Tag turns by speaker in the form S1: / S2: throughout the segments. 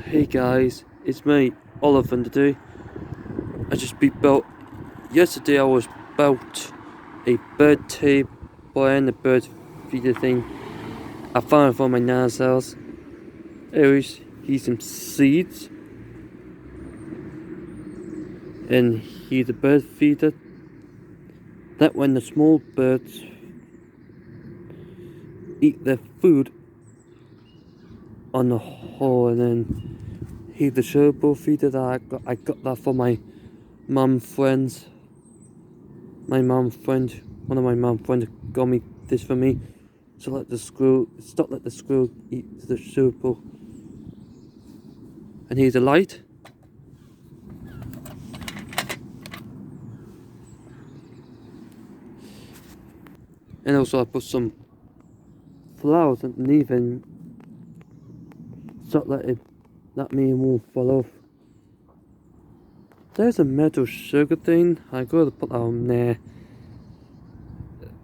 S1: Hey guys, it's me, Oliver today. I just be built. Yesterday I was built a bird table and a bird feeder thing. I found it from my nana's house. Here's some seeds. And here's a bird feeder. That when the small birds eat their food on the hole, and then here's the gerbil feeder that I got that for my mum friends. One of my mum friends got me this for me. So let the squirrel eat the gerbil. And here's a light. And also I put some flowers underneath and that me won't fall off. There's a metal sugar thing. I gotta put that on there.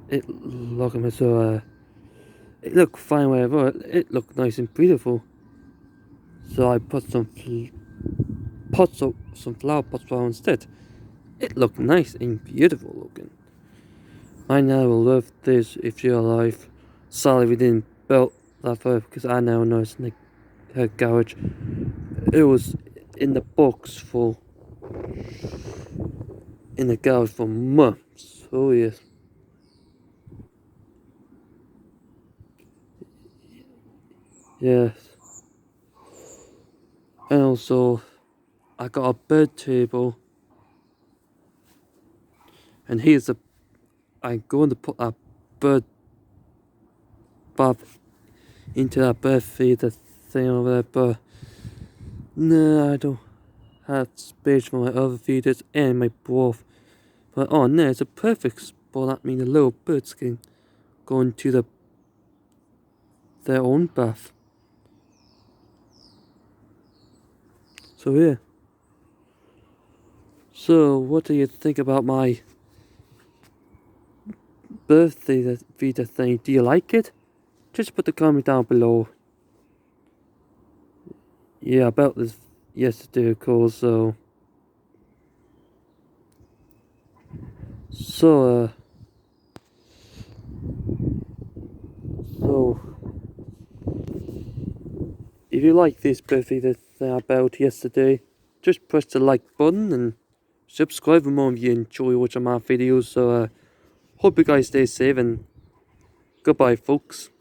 S1: It looked fine wherever. It looked nice and beautiful. So I put some flower pots on instead. It looked nice and beautiful looking. I now will love this if you're alive. Sorry we didn't build that for her because I now know it's in her garage. It was in the box in the garage for months. Oh yes. Yes. And also I got a bed table. And I'm going to put a bird bath into that bird feeder thing over there, but no, I don't have space for my other feeders and my broth. But oh no, it's a perfect spot. That means the little birds can go into their own bath. So yeah. So what do you think about my birthday feeder thing? Do you like it? Just put the comment down below. Yeah, about this yesterday, of course. So So if you like this birthday that I built yesterday, just press the like button and subscribe for more if you enjoy watching my videos. So hope you guys stay safe and goodbye folks.